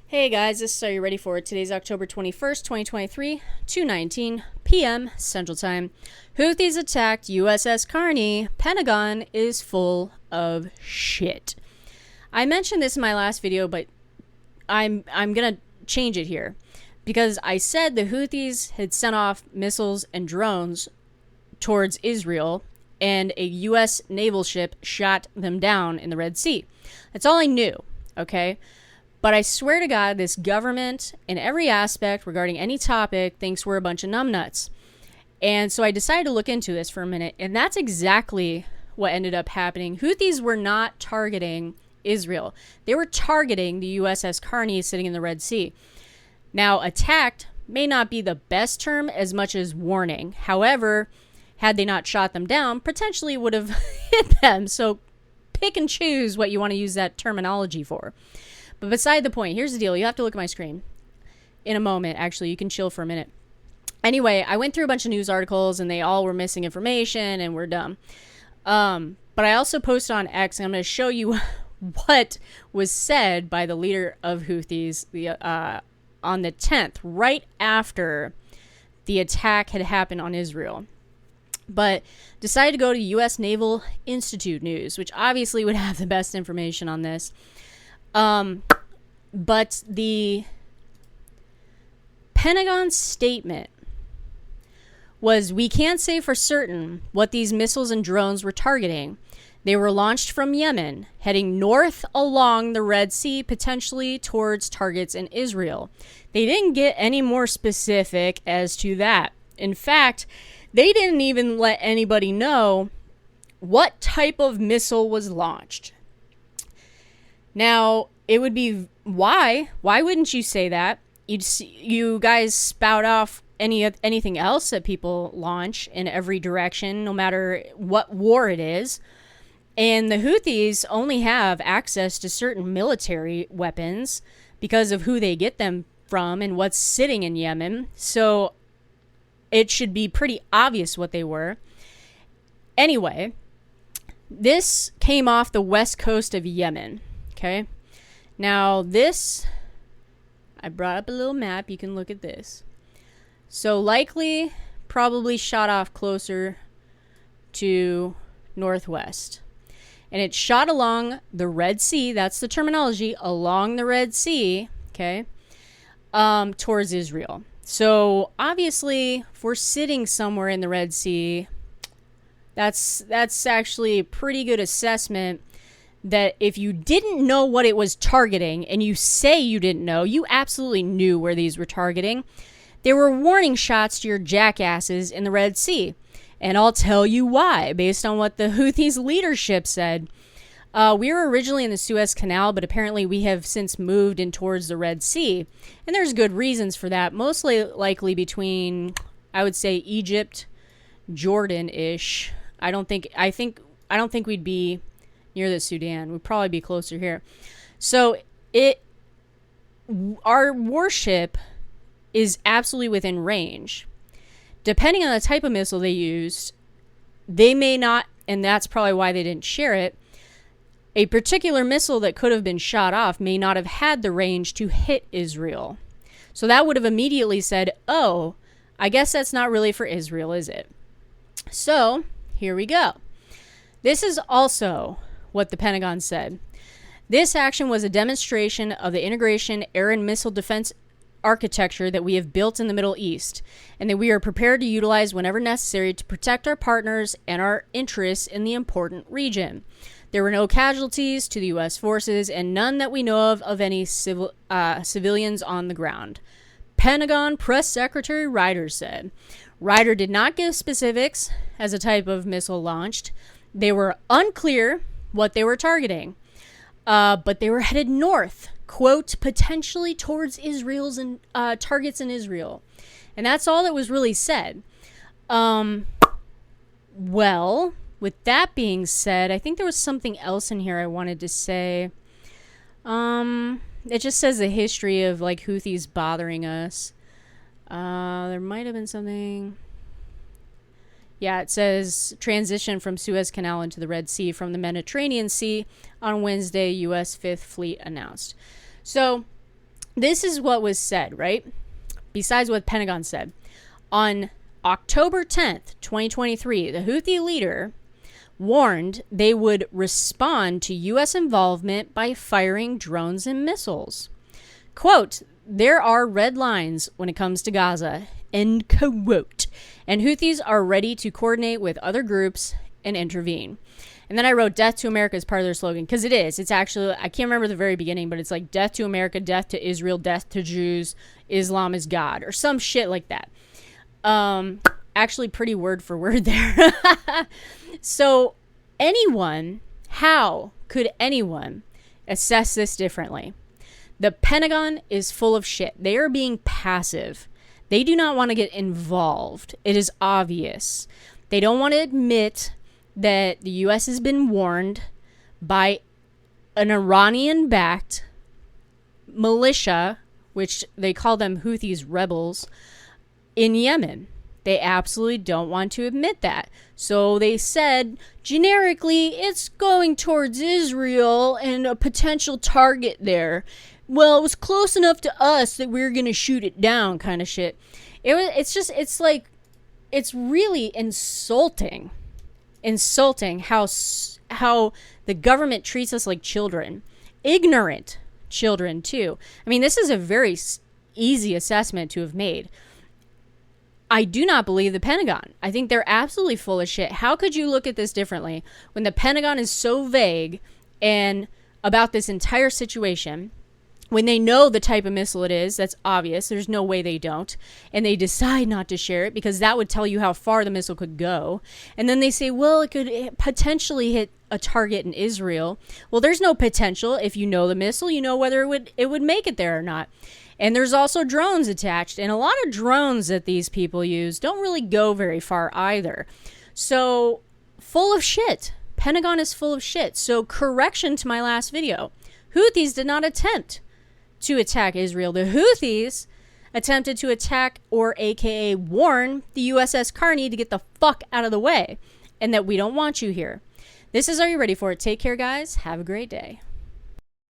Hey guys, this is Are You Ready For It? Today's October 21st, 2023, 2:19 p.m. Central Time. Houthis attacked USS Carney. Pentagon is full of shit. I mentioned this in my last video, but I'm gonna change it here. Because I said the Houthis had sent off missiles and drones towards Israel, and a U.S. naval ship shot them down in the Red Sea. That's all I knew, okay? But I swear to God, this government, in every aspect regarding any topic, thinks we're a bunch of numbnuts. And so I decided to look into this for a minute, and that's exactly what ended up happening. Houthis were not targeting Israel. They were targeting the USS Carney sitting in the Red Sea. Now, attacked may not be the best term as much as warning. However, had they not shot them down, potentially would have hit them. So pick and choose what you want to use that terminology for. But beside the point, here's the deal. You have to look at my screen in a moment. Actually, you can chill for a minute. Anyway, I went through a bunch of news articles, and they all were missing information, and we're dumb. But I also posted on X, and I'm going to show you what was said by the leader of Houthis on the 10th, right after the attack had happened on Israel. But decided to go to U.S. Naval Institute News, which obviously would have the best information on this. But the Pentagon statement was, we can't say for certain what these missiles and drones were targeting. They were launched from Yemen, heading north along the Red Sea, potentially towards targets in Israel. They didn't get any more specific as to that. In fact, they didn't even let anybody know what type of missile was launched. Now, it would be, why wouldn't you say that? You guys spout off anything else that people launch in every direction, no matter what war it is. And the Houthis only have access to certain military weapons because of who they get them from and what's sitting in Yemen. So it should be pretty obvious what they were. Anyway, this came off the west coast of Yemen. Okay. Now this, I brought up a little map. You can look at this. So likely, probably shot off closer to northwest. And it shot along the Red Sea. That's the terminology. Along the Red Sea. Okay. Towards Israel. So obviously, if we're sitting somewhere in the Red Sea, that's actually a pretty good assessment that if you didn't know what it was targeting, and you say you didn't know, you absolutely knew where these were targeting. They were warning shots to your jackasses in the Red Sea. And I'll tell you why, based on what the Houthis leadership said. We were originally in the Suez Canal, but apparently we have since moved in towards the Red Sea. And there's good reasons for that, mostly likely between, I would say, Egypt, Jordan-ish. I don't think we'd be near the Sudan. We'd probably be closer here. So our warship is absolutely within range. Depending on the type of missile they used, they may not, and that's probably why they didn't share it, a particular missile that could have been shot off may not have had the range to hit Israel. So that would have immediately said, oh, I guess that's not really for Israel, is it? So here we go. This is also what the Pentagon said. This action was a demonstration of the integration air and missile defense architecture that we have built in the Middle East, and that we are prepared to utilize whenever necessary to protect our partners and our interests in the important region. There were no casualties to the U.S. forces, and none that we know of any civilians on the ground. Pentagon Press Secretary Ryder said. Ryder did not give specifics as a type of missile launched. They were unclear what they were targeting, but they were headed north, quote, potentially towards Israel's and targets in Israel. And that's all that was really said. Well, with that being said, I think there was something else in here I wanted to say. It just says the history of like Houthis bothering us. There might have been something. Yeah, it says transition from Suez Canal into the Red Sea from the Mediterranean Sea on Wednesday, U.S. 5th Fleet announced. So this is what was said, right? Besides what Pentagon said. On October 10th, 2023, the Houthi leader warned they would respond to U.S. involvement by firing drones and missiles. Quote, there are red lines when it comes to Gaza, end quote. And Houthis are ready to coordinate with other groups and intervene. And then I wrote death to America as part of their slogan, because it is. It's actually, I can't remember the very beginning, but it's like death to America, death to Israel, death to Jews, Islam is God, or some shit like that. Actually pretty word for word there. So how could anyone assess this differently? The Pentagon is full of shit. They are being passive. They do not want to get involved. It is obvious. They don't want to admit that the U.S. has been warned by an Iranian-backed militia, which they call them Houthis rebels, in Yemen. They absolutely don't want to admit that. So they said, generically, it's going towards Israel and a potential target there. Well, it was close enough to us that we were going to shoot it down, kind of shit. It's really insulting how the government treats us like children. Ignorant children, too. I mean, this is a very easy assessment to have made. I do not believe the Pentagon. I think they're absolutely full of shit. How could you look at this differently when the Pentagon is so vague and about this entire situation? When they know the type of missile it is, that's obvious. There's no way they don't. And they decide not to share it because that would tell you how far the missile could go. And then they say, well, it could potentially hit a target in Israel. Well, there's no potential. If you know the missile, you know whether it would make it there or not. And there's also drones attached. And a lot of drones that these people use don't really go very far either. So, full of shit. Pentagon is full of shit. So, correction to my last video. Houthis did not attempt to attack Israel. The Houthis attempted to attack, or aka warn, the USS Carney to get the fuck out of the way, and that we don't want you here. This is Are You Ready For It? Take care, guys. Have a great day.